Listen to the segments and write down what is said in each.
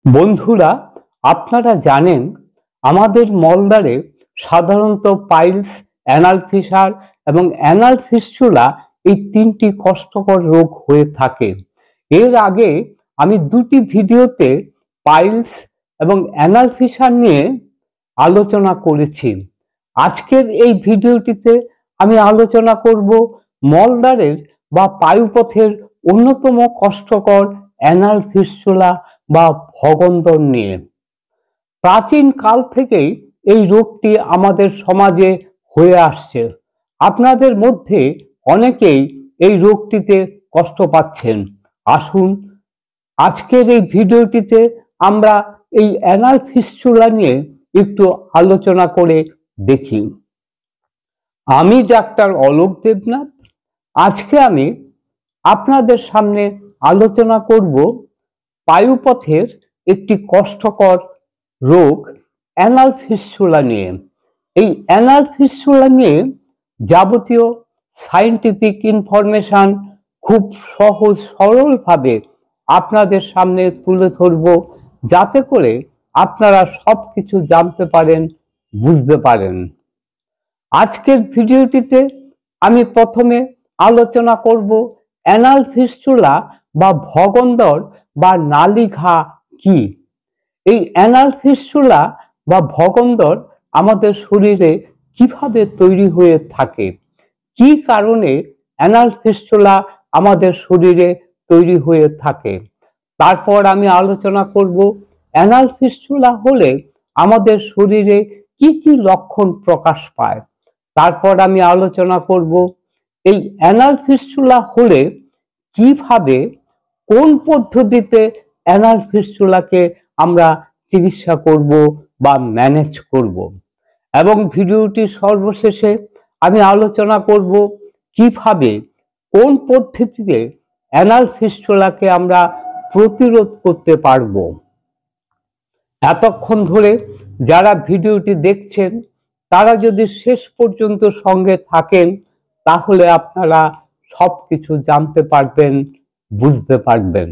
বন্ধুরা, আপনারা জানেন আমাদের মলদ্বারে সাধারণত পাইলস, অ্যানাল ফিসার এবং অ্যানাল ফিস্টুলা এই তিনটি কষ্টকর রোগ হয়ে থাকে। এর আগে আমি দুটি ভিডিওতে পাইলস এবং অ্যানাল ফিসার নিয়ে আলোচনা করেছি। আজকের এই ভিডিওটিতে আমি আলোচনা করব মলদ্বারের বা পায়ুপথের অন্যতম কষ্টকর অ্যানাল ফিস্টুলা বা ভগন্দর নিয়ে। প্রাচীন কাল থেকেই এই রোগটি আমাদের সমাজে হয়ে আসছে। আপনাদের মধ্যে অনেকেই এই রোগটিতে কষ্ট পাচ্ছেন। আসুন আজকের এই ভিডিওটিতে আমরা এই অ্যানাল ফিস্টুলা নিয়ে একটু আলোচনা করে দেখি। আমি ডাক্তার অলোক দেবনাথ। আজকে আমি আপনাদের সামনে আলোচনা করব পায়ুপথের একটি কষ্টকর রোগ অ্যানাল ফিস্টুলা নিয়ে। এই অ্যানাল ফিস্টুলা নিয়ে যাবতীয় সায়েন্টিফিক ইনফরমেশন খুব সহজ সরলভাবে আপনাদের সামনে তুলে ধরব, যাতে করে আপনারা সবকিছু জানতে পারেন, বুঝতে পারেন। আজকের ভিডিওটিতে আমি প্রথমে আলোচনা করব অ্যানাল ফিস্টুলা বা ভগন্দর বা নালীঘা কি। এই অ্যানাল ফিস্টুলা বা ভগন্দর আমাদের শরীরে কিভাবে তৈরি হয়ে থাকে, কি কারণে অ্যানাল ফিস্টুলা আমাদের শরীরে তৈরি হয়ে থাকে। তারপর আমি আলোচনা করব অ্যানাল ফিস্টুলা হলে আমাদের শরীরে কি কি লক্ষণ প্রকাশ পায়। তারপর আমি আলোচনা করব এই অ্যানাল ফিস্টুলা হলে কিভাবে, কোন পদ্ধতিতে অ্যানাল ফিস্টুলাকে আমরা চিকিৎসা করব বা ম্যানেজ করব। এবং ভিডিওটির সর্বশেষে আমি আলোচনা করব কিভাবে, কোন পদ্ধতিতে অ্যানাল ফিস্টুলাকে আমরা প্রতিরোধ করতে পারব। এতক্ষণ ধরে যারা ভিডিওটি দেখছেন তারা যদি শেষ পর্যন্ত সঙ্গে থাকেন, তাহলে আপনারা সবকিছু জানতে পারবেন, বুঝতে পারবেন।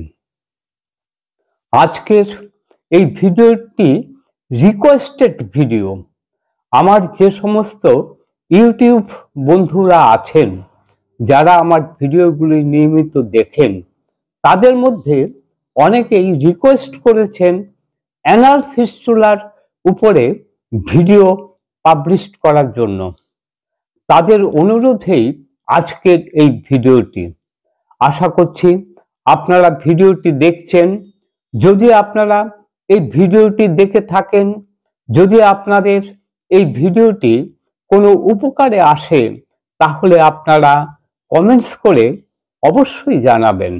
আজকের এই ভিডিওটি রিকোয়েস্টেড ভিডিও। আমার যে সমস্ত ইউটিউব বন্ধুরা আছেন, যারা আমার ভিডিওগুলি নিয়মিত দেখেন, তাদের মধ্যে অনেকেই রিকোয়েস্ট করেছেন অ্যানাল ফিস্টুলার উপরে ভিডিও পাবলিশ করার জন্য। তাদের অনুরোধেই আজকের এই ভিডিওটি। আশা করছি আপনারা ভিডিওটি দেখছেন। যদি আপনারা এই ভিডিওটি দেখে থাকেন, যদি আপনাদের এই ভিডিওটি কোনো উপকারে আসে, তাহলে আপনারা কমেন্টস করে অবশ্যই জানাবেন।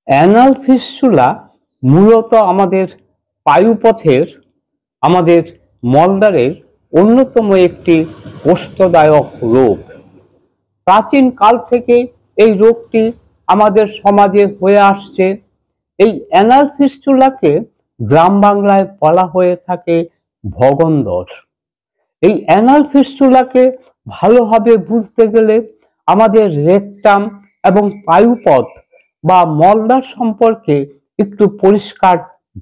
অ্যানাল ফিস্টুলা মূলত আমাদের পায়ুপথের, আমাদের মলদ্বারের অন্যতম একটি কষ্টদায়ক রোগ। প্রাচীন কাল থেকে এই রোগটি আমাদের সমাজে হয়ে আসছে। এই অ্যানাল ফিস্টুলাকে গ্রাম বাংলায় বলা হয়ে থাকে ভগন্দর। এই অ্যানাল ফিস্টুলাকে ভালোভাবে বুঝতে গেলে আমাদের রেকটাম এবং পায়ুপথ বা মলদ্বার সম্পর্কে একটু পরিষ্কার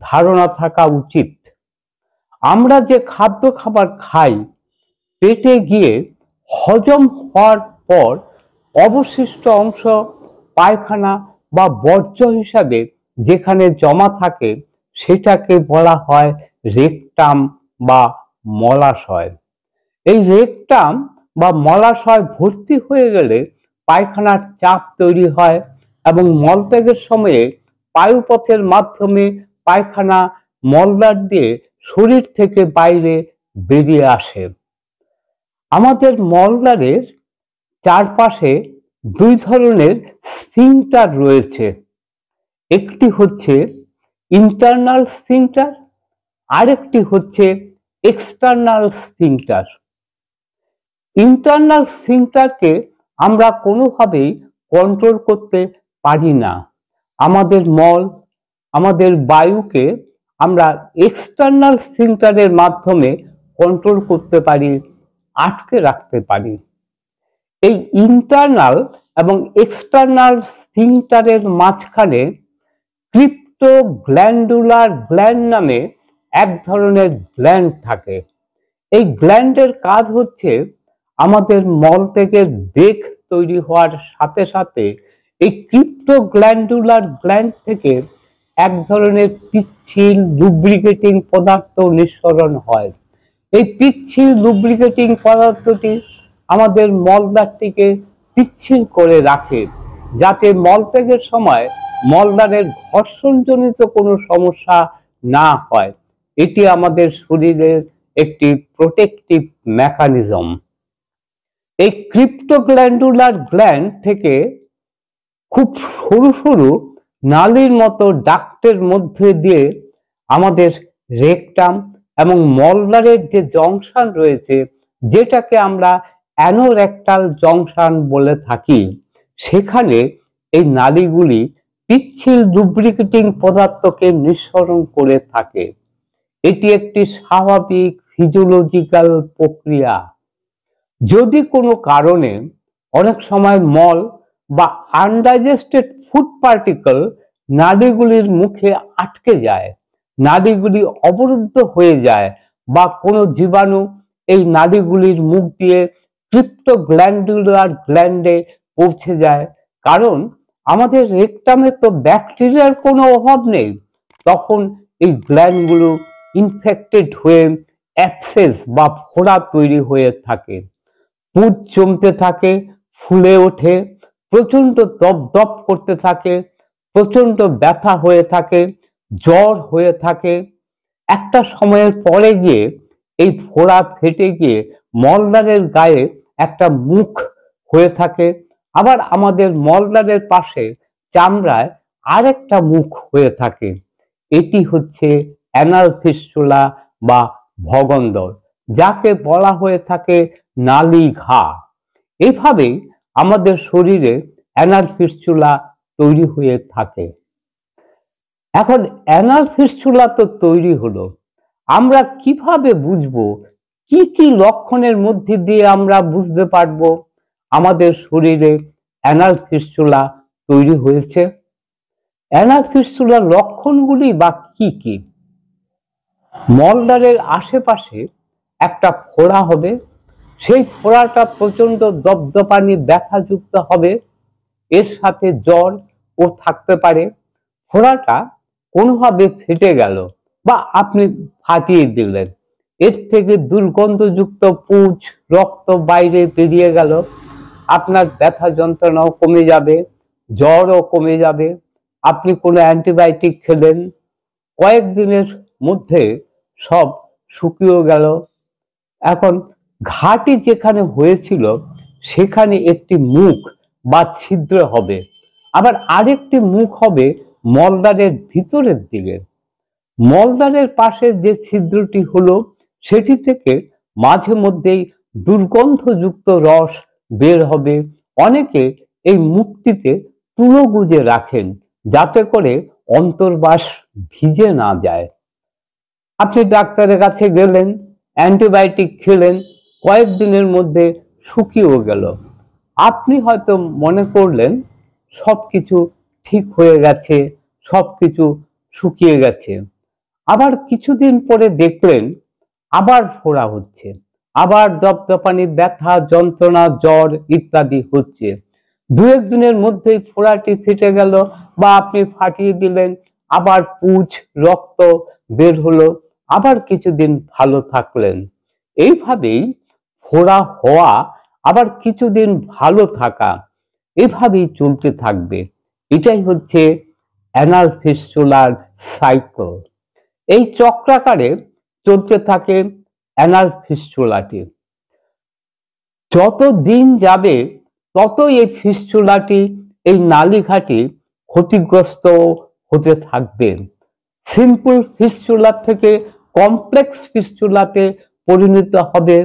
ধারণা থাকা উচিত। আমরা যে খাবার খাই, পেটে গিয়ে হজম হওয়ার পর অবশিষ্ট অংশ পায়খানা বা বর্জ্য হিসাবে যেখানে জমা থাকে, সেটাকে বলা হয় রেকটাম বা মলাশয়। এই রেকটাম বা মলাশয় ভর্তি হয়ে গেলে পায়খানার চাপ তৈরি হয় এবং মলত্যাগের সময়ে পায়ুপথের মাধ্যমে পায়খানা মলদ্বার দিয়ে শরীর থেকে বাইরে বেরিয়ে আসে। আমাদের মলদ্বারের চারপাশে দুই ধরনের স্ফিংটার রয়েছে। একটি হচ্ছে ইন্টারনাল স্ফিংটার, আরেকটি হচ্ছে এক্সটার্নাল স্ফিংটার। ইন্টারনাল স্ফিংটারকে আমরা কোনোভাবেই কন্ট্রোল করতে পারি না। আমাদের মল, আমাদের বায়ুকে আমরা এক্সটার্নাল স্ফিংটারের মাধ্যমে কন্ট্রোল করতে পারি, আটকে রাখতে পারি। এই ইন্টারনাল এবং এক্সটার্নাল স্ফিংটারের মাঝখানে ক্রিপ্ট ক্রিপ্টোগ্ল্যান্ডুলার গ্ল্যান্ড নামে এক ধরনের গ্ল্যান্ড থাকে। এই গ্ল্যান্ডের কাজ হচ্ছে আমাদের মলত্যাগের বেগ তৈরি হওয়ার সাথে সাথে এই ক্রিপ্টোগ্ল্যান্ডুলার গ্ল্যান্ড থেকে এক ধরনের পিচ্ছিল লুব্রিকেটিং পদার্থ নিঃসরণ হয়। এই পিচ্ছিল লুব্রিকেটিং পদার্থটি আমাদের মলদ্বারটিকে পিচ্ছিল করে রাখে, যাতে মলত্যাগের সময় মলদ্বারের ঘর্ষণজনিত কোনো সমস্যা না হয়। এটি আমাদের শরীরের একটি প্রোটেক্টিভ মেকানিজম। এই ক্রিপ্টোগ্ল্যান্ডুলার গ্ল্যান্ড থেকে খুব সরু সরু নালীর মতো ডাক্টের মধ্যে দিয়ে আমাদের রেকটাম এবং মলদ্বারের যে জংশন রয়েছে, যেটাকে আমরা অ্যানোরেক্টাল জংশন বলে থাকি, সেখানে এই নালীগুলি পিচ্ছিল লুব্রিকেটিং পদার্থকে নিঃসরণ করে থাকে। এটি একটি স্বাভাবিক ফিজিওলজিক্যাল প্রক্রিয়া। যদি কোনো কারণে অনেক সময় মল বা আনডাইজেস্টেড ফুড পার্টিকেল নালীগুলির মুখে আটকে যায়, নালীগুলি অবরুদ্ধ হয়ে যায়, বা কোনো জীবাণু এই নালীগুলির মুখ দিয়ে ক্রিপ্টোগ্ল্যান্ডুলার গ্ল্যান্ডে পৌঁছে যায়, কারণ আমাদের রেকটামে তো ব্যাকটেরিয়ার কোনো অভাব নেই, তখন এই গ্ল্যান্ডগুলো ইনফেক্টেড হয়ে অ্যাবসেস বা ফোড়া তৈরি হয়ে থাকে, পুঁজ জমতে থাকে, ফুলে ওঠে, প্রচন্ড দপদপ করতে থাকে, প্রচন্ড ব্যথা হয়ে থাকে, জ্বর হয়ে থাকে। একটা সময়ের পরে গিয়ে এই ফোড়া ফেটে গিয়ে মলদ্বারের গায়ে একটা মুখ হয়ে থাকে, আবার আমাদের মলদ্বারের পাশে চামড়ায় আরেকটা মুখ হয়ে থাকে। এটি হচ্ছে অ্যানাল ফিস্টুলা বা ভগন্দর, যাকে বলা হয়ে থাকে নালী ঘা। এইভাবেই আমাদের শরীরে অ্যানাল ফিস্টুলা তৈরি হয়ে থাকে। এখন অ্যানাল ফিস্টুলা তো তৈরি হলো, আমরা কিভাবে বুঝবো, কি কি লক্ষণের মধ্যে দিয়ে আমরা বুঝতে পারবো আমাদের শরীরে অ্যানাল ফিস্টুলা তৈরি হয়েছে? অ্যানাল ফিস্টুলার লক্ষণগুলি বা কি কি? মলদ্বারের আশেপাশে একটা ফোড়া হবে, সেই ফোড়াটা প্রচন্ড দপদপানি ব্যথাযুক্ত হবে, এর সাথে জ্বর ও থাকতে পারে। ফোড়াটা কোনোভাবে ফেটে গেল বা আপনি ফাটিয়ে দিলেন, এর থেকে দুর্গন্ধযুক্ত পুঁজ রক্ত বাইরে বেরিয়ে গেল, আপনার ব্যথা যন্ত্রণাও কমে যাবে, জ্বরও কমে যাবে। আপনি কোনো অ্যান্টিবায়োটিক খেলেন, কয়েকদিনের মধ্যে সব শুকিয়ে গেল। এখন ঘাটি যেখানে হয়েছিল সেখানে একটি মুখ বা ছিদ্র হবে, আবার আরেকটি মুখ হবে মলদ্বারের ভিতরের দিকে। মলদ্বারের পাশে যে ছিদ্রটি হলো সেটি থেকে মাঝে মধ্যেই দুর্গন্ধযুক্ত রস বের হবে। অনেকে এই মুখটিতে তুলো গুজে রাখেন যাতে করে অন্তর্বাস ভিজে না যায়। আপনি ডাক্তারের কাছে গেলেন, অ্যান্টিবায়োটিক খেলেন, কয়েকদিনের মধ্যে শুকিয়েও গেল। আপনি হয়তো মনে করলেন সবকিছু ঠিক হয়ে গেছে, সবকিছু শুকিয়ে গেছে। আবার কিছুদিন পরে দেখলেন আবার ফোড়া হচ্ছে, আবার দপদপানি ব্যথা যন্ত্রণা জ্বর ইত্যাদি হচ্ছে। দু একদিনের মধ্যেই ফোড়াটি ফেটে গেল বা আপনি ফাটিয়ে দিলেন, আবার পুঁজ রক্ত বের হলো, আবার কিছুদিন ভালো থাকলেন। এইভাবেই ফোড়া হওয়া আবার কিছুদিন ভালো থাকা, এভাবেই চলতে থাকবে। এটাই হচ্ছে অ্যানাল ফিস্টুলার সাইকেল। এই চক্রাকারে চলতে থাকে অ্যানাল ফিস্টুলাটি। যত দিন যাবে ততই এই ফিস্টুলাটি, এই নালীঘাটি ক্ষতিগ্রস্ত হতে থাকবে। সিম্পল ফিস্টুলা থেকে কমপ্লেক্স ফিস্টুলাতে পরিণত হবে,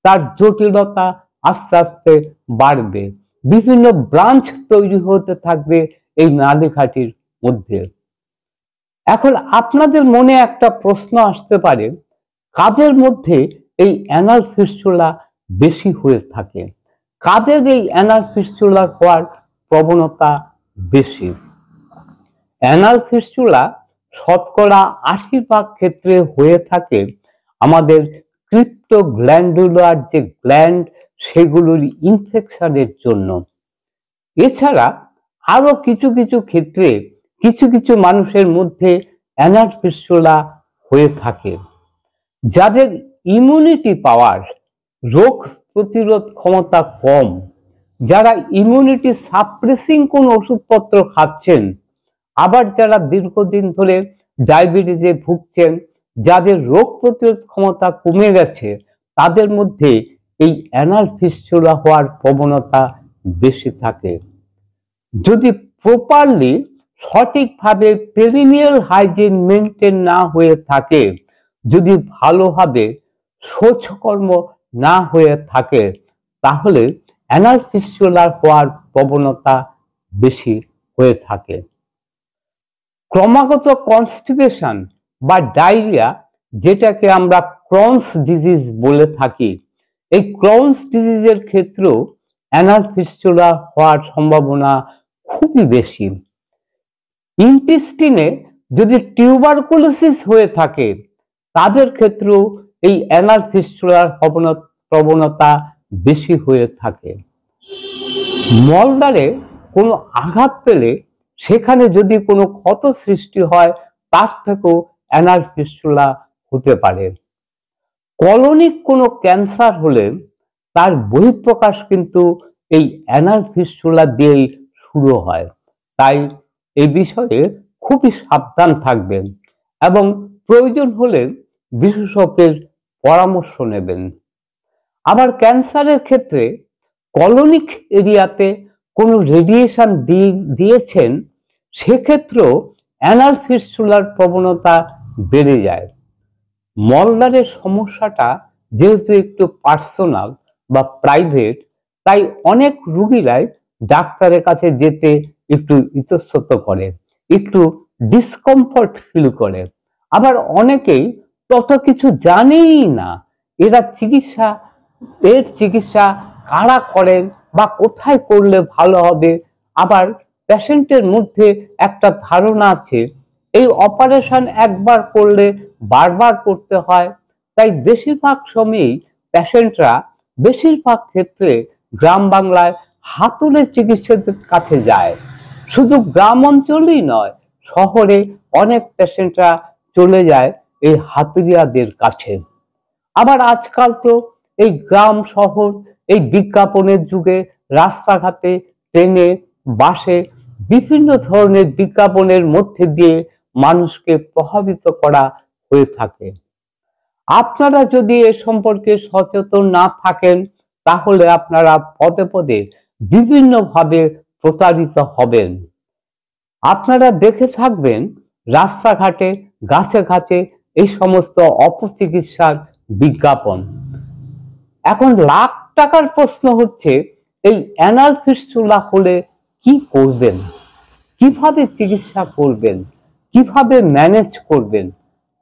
তার জটিলতা আস্তে আস্তে বাড়বে, বিভিন্ন ব্রাঞ্চ তৈরি হতে থাকবে এই নালীঘাটির মধ্যে। এখন আপনাদের মনে একটা প্রশ্ন আসতে পারে, কাদের মধ্যে এই অ্যানাল ফিস্টুলা বেশি হয়ে থাকে, কাদের এই অ্যানাল ফিস্টুলা হওয়ার প্রবণতা বেশি? অ্যানাল ফিস্টুলা শতকরা 80% ক্ষেত্রে হয়ে থাকে আমাদের ক্রিপ্টোগ্ল্যান্ডুলার যে গ্ল্যান্ড সেগুলোর ইনফেকশনের জন্য। এছাড়া আরো কিছু কিছু ক্ষেত্রে কিছু কিছু মানুষের মধ্যে অ্যানাল ফিস্টুলা হয়ে থাকে যাদের ইমিউনিটি পাওয়ার, রোগ প্রতিরোধ ক্ষমতা কম, যারা ইমিউনিটি সাপ্রেসিং কোন ওষুধপত্র খাচ্ছেন, আবার যারা দীর্ঘদিন ধরে ডায়াবেটিসে ভুগছেন, যাদের রোগ প্রতিরোধ ক্ষমতা কমে গেছে, তাদের মধ্যে এই অ্যানাল ফিস্টুলা হওয়ার প্রবণতা বেশি থাকে। যদি প্রপারলি সঠিকভাবে পেরিনিয়াল হাইজিন মেনটেন না হয়ে থাকে, যদি ভালোভাবে শৌচকর্ম না হয়ে থাকে, তাহলে অ্যানাল ফিস্টুলা হওয়ার প্রবণতা বেশি হয়ে থাকে। ক্রমাগত কনস্টিপেশন বা ডায়রিয়া, যেটাকে আমরা ক্রনস ডিজিজ বলে থাকি, এই ক্রনস ডিজিজের ক্ষেত্রেও অ্যানাল ফিস্টুলা হওয়ার সম্ভাবনা খুবই বেশি। ইন্টেস্টিনে যদি টিউবারকুলোসিস হয়ে থাকে, তাদের ক্ষেত্রেও এই অ্যানাল ফিস্টুলার প্রবণতা বেশি হয়ে থাকে। মলদ্বারে কোনো আঘাত পেলে সেখানে যদি কোনো ক্ষত সৃষ্টি হয়, তার থেকেও অ্যানাল ফিস্টুলা হতে পারে। কলোনিক কোনো ক্যান্সার হলে তার বহিঃপ্রকাশ কিন্তু এই অ্যানাল ফিস্টুলা দিয়েই শুরু হয়। তাই এই বিষয়ে খুবই সাবধান থাকবেন এবং প্রয়োজন হলে বিশেষজ্ঞের পরামর্শ নেবেন। আবার ক্যান্সারের ক্ষেত্রে কলোনিক এরিয়াতে কোনো রেডিয়েশন দিয়েছেন, সেক্ষেত্রেও অ্যানাল ফিস্টুলার প্রবণতা বেড়ে যায়। মলদ্বারের সমস্যাটা যেহেতু একটু পার্সোনাল বা প্রাইভেট, তাই অনেক রোগীরাই ডাক্তারের কাছে যেতে একটু ইতস্তত করে, একটু ডিসকমফর্ট ফিল করে। আবার অনেকেই তত কিছু জানেই না এর চিকিৎসা কারা করেন বা কোথায় করলে ভালো হবে। আবার পেশেন্টের মধ্যে একটা ধারণা আছে এই অপারেশন একবার করলে বারবার করতে হয়। তাই বেশিরভাগ সময়ই পেশেন্টরা বেশিরভাগ ক্ষেত্রে গ্রাম বাংলায় হাতুড়ে চিকিৎসকের কাছে যায়। শুধু গ্রাম অঞ্চলেই নয়, শহরে অনেক পেশেন্টরা চলে যায় এই হাতুড়িয়াদের কাছে। আবার আজকাল তো এই গ্রাম শহর এই বিজ্ঞাপনের যুগে রাস্তাঘাটে, ট্রেনে, বাসে বিভিন্ন ধরনের বিজ্ঞাপনের মধ্যে দিয়ে মানুষকে প্রভাবিত করা হয়ে থাকে। আপনারা যদি এ সম্পর্কে সচেতন না থাকেন, তাহলে আপনারা পদে পদে বিভিন্নভাবে প্রতারিত হবেন। আপনারা দেখে থাকবেন রাস্তাঘাটে, গাছে গাছে এই সমস্ত অপচিকিৎসার বিজ্ঞাপন। এখন লাখ টাকার প্রশ্ন হচ্ছে, এই অ্যানাল ফিস্টুলা হলে কি করবেন, কিভাবে চিকিৎসা করবেন, কিভাবে ম্যানেজ করবেন?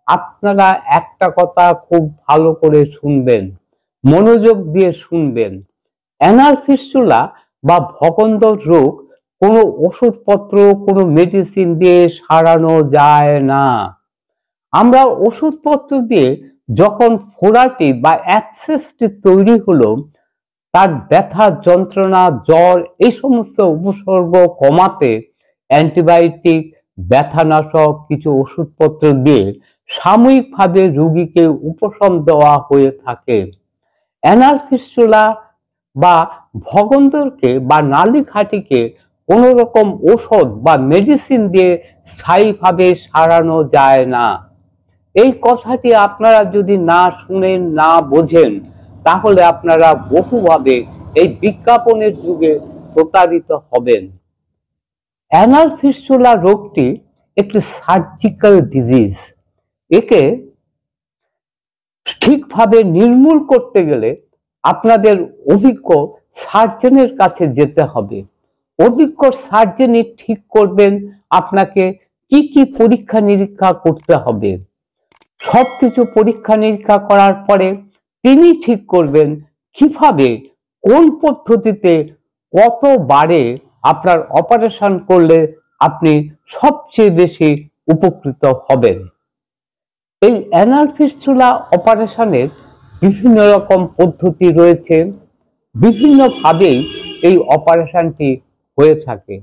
আপনারা একটা কথা খুব ভালো করে শুনবেন, মনোযোগ দিয়ে শুনবেন। অ্যানাল ফিস্টুলা বা ভগন্দর রোগ কোনো ওষুধপত্র, কোনো মেডিসিন দিয়ে সারানো যায় না। আমরা ওষুধপত্র দিয়ে যখন ফোড়াটি বা অ্যাবসেসটি তৈরি হলো, তার ব্যথা, যন্ত্রণা, জ্বর এই সমস্ত উপসর্গ কমাতে অ্যান্টিবায়োটিক, ব্যথানাশক কিছু ওষুধপত্র দিয়ে সাময়িকভাবে রোগীকে উপশম দেওয়া হয়ে থাকে। অ্যানাল ফিস্টুলা বা ভগন্দরকে বা নালীঘাটিকে কোন রকম ওষুধ বা মেডিসিন দিয়ে স্থায়ীভাবে সারানো যায় না। এই কথাটি আপনারা যদি না শুনেন, না বোঝেন, তাহলে আপনারা বহুভাবে এই বিজ্ঞাপনের যুগে প্রতারিত হবেন। অ্যানাল ফিস্টুলা রোগটি একটি সার্জিক্যাল ডিজিজ। একে ঠিকভাবে নির্মূল করতে গেলে আপনাদের অভিজ্ঞ সার্জনের কাছে যেতে হবে। অভিজ্ঞ সার্জনই ঠিক করবেন আপনাকে কি কি পরীক্ষা নিরীক্ষা করতে হবে। সবকিছু পরীক্ষা নিরীক্ষা করার পরে তিনি ঠিক করবেন কিভাবে, কোন পদ্ধতিতে, কতবারে আপনার অপারেশন করলে আপনি সবচেয়ে বেশি উপকৃত হবেন। এই অ্যানাল ফিস্টুলা অপারেশনের বিভিন্ন রকম পদ্ধতি রয়েছে, বিভিন্নভাবেই এই অপারেশনটি হয়ে থাকে।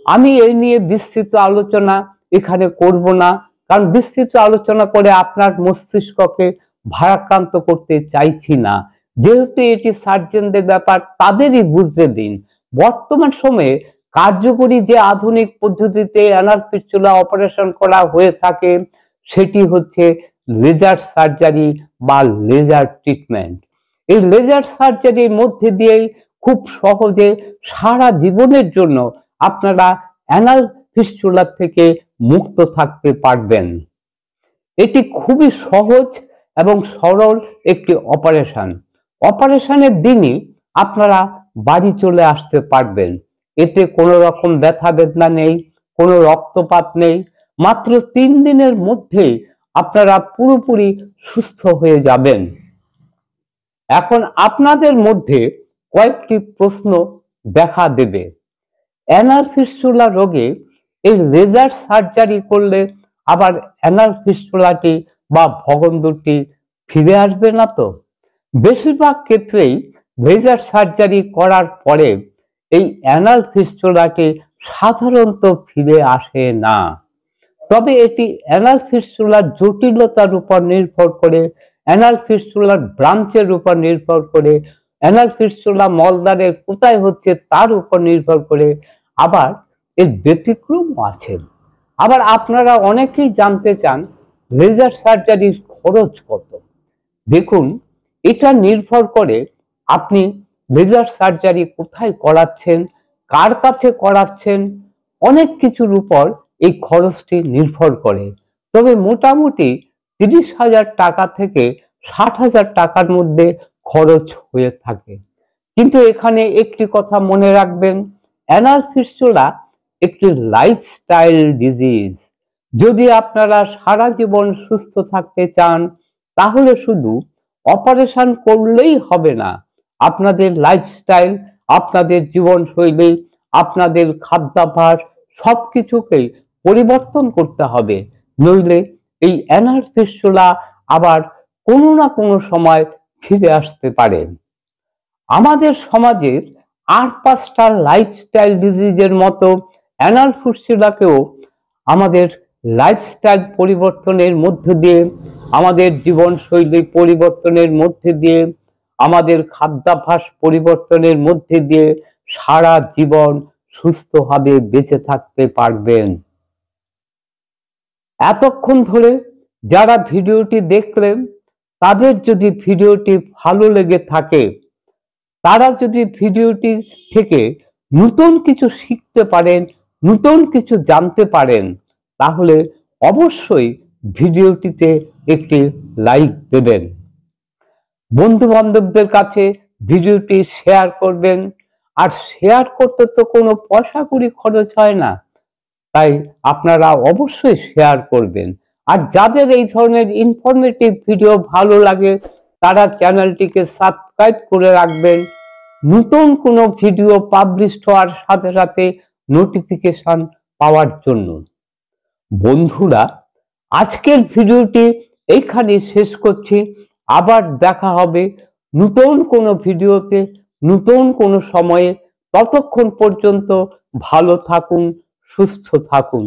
আমি এই নিয়ে বিস্তৃত আলোচনা এখানে করব না, কারণ বিস্তৃত আলোচনা করে আপনার মস্তিষ্ককে ভারাক্রান্ত করতে চাইছি না। যেহেতু এটি সার্জনদের ব্যাপার, তাদেরই বুঝতে দিন। বর্তমান সময়ে কার্যকরী যে আধুনিক পদ্ধতিতে অ্যানাল ফিস্টুলা অপারেশন করা হয়ে থাকে সেটি হচ্ছে লেজার সার্জারি বা লেজার ট্রিটমেন্ট। এই লেজার সার্জারির মধ্যে দিয়েই খুব সহজে সারা জীবনের জন্য আপনারা অ্যানাল ফিস্টুলা থেকে মুক্ত থাকতে পারবেন। এটি খুবই সহজ এবং সরল একটি অপারেশন। অপারেশনের দিনই আপনারা বাড়ি চলে আসতে পারবেন। এতে কোনো রকম ব্যথা বেদনা নেই, কোনো রক্তপাত নেই। মাত্র 3 দিনের মধ্যেই আপনারা পুরোপুরি সুস্থ হয়ে যাবেন। এখন আপনাদের মধ্যে কয়েকটি প্রশ্ন দেখা দেবে। অ্যানাল ফিস্টুলা রোগে এই লেজার সার্জারি করলে আবার অ্যানাল ফিস্টুলাটি বা ভগন্দরটি ফিরে আসবে না তো? বেশিরভাগ ক্ষেত্রেই লেজার সার্জারি করার পরে এই অ্যানাল ফিস্টুলাটি সাধারণত ফিরে আসে না। তবে এটি অ্যানাল ফিস্টুলার জটিলতার উপর নির্ভর করে, অ্যানাল ফিস্টুলার ব্রাঞ্চের উপর নির্ভর করে, অ্যানাল ফিস্টুলা মলদ্বারের কোথায় হচ্ছে তার উপর নির্ভর করে। আবার এর ব্যতিক্রমও আছে। আবার আপনারা অনেকেই জানতে চান লেজার সার্জারির খরচ কত। দেখুন, এটা নির্ভর করে আপনি লেজার সার্জারি কোথায় করাচ্ছেন, কার কাছে করাচ্ছেন, অনেক কিছুর উপর এই খরচটি নির্ভর করে। তবে মোটামুটি 30,000 টাকা থেকে 60,000 টাকার মধ্যে খরচ হয়ে থাকে। কিন্তু এখানে একটি কথা মনে রাখবেন, অ্যানাল ফিস্টুলা একটি লাইফস্টাইল ডিজিজ। যদি আপনারা সারা জীবন সুস্থ থাকতে চান তাহলে শুধু অপারেশন করলেই হবে না। আপনাদের লাইফস্টাইল, আপনাদের জীবনশৈলী, আপনাদের খাদ্যাভ্যাস সবকিছুকেই পরিবর্তন করতে হবে। নইলে এই অ্যানাল ফিস্টুলা আবার কোনো না কোনো সময় ফিরে আসতে পারে। আমাদের সমাজের আর 5টা লাইফস্টাইল ডিজিজের মতো অ্যানাল ফিস্টুলাকেও আমাদের লাইফস্টাইল পরিবর্তনের মধ্য দিয়ে, আমাদের জীবনশৈলী পরিবর্তনের মধ্যে দিয়ে, আমাদের খাদ্যাভ্যাস পরিবর্তনের মধ্যে দিয়ে সারা জীবন সুস্থভাবে বেঁচে থাকতে পারবেন। এতক্ষণ ধরে যারা ভিডিওটি দেখলেন, তাদের যদি ভিডিওটি ভালো লেগে থাকে, তারা যদি ভিডিওটি থেকে নতুন কিছু শিখতে পারেন, নতুন কিছু জানতে পারেন, তাহলে অবশ্যই ভিডিওটিতে একটি লাইক দেবেন। বন্ধু বান্ধবদের কাছে ভিডিওটি শেয়ার করবেন। আর শেয়ার করতে তো কোনো পয়সা কড়ি খরচ হয় না, তাই আপনারা অবশ্যই শেয়ার করবেন। আর যাদের এই ধরনের ইনফরমেটিভ ভিডিও ভালো লাগে তারা চ্যানেলটিকে সাবস্ক্রাইব করে রাখবেন। নতুন কোনো ভিডিও পাবলিশ হওয়ার সাথে সাথে নোটিফিকেশন পাওয়ার জন্য। বন্ধুরা, আজকের ভিডিওটি এইখানে শেষ করছি। আবার দেখা হবে নতুন কোনো ভিডিওতে, নতুন কোনো সময়ে। ততক্ষণ পর্যন্ত ভালো থাকুন, সুস্থ থাকুন।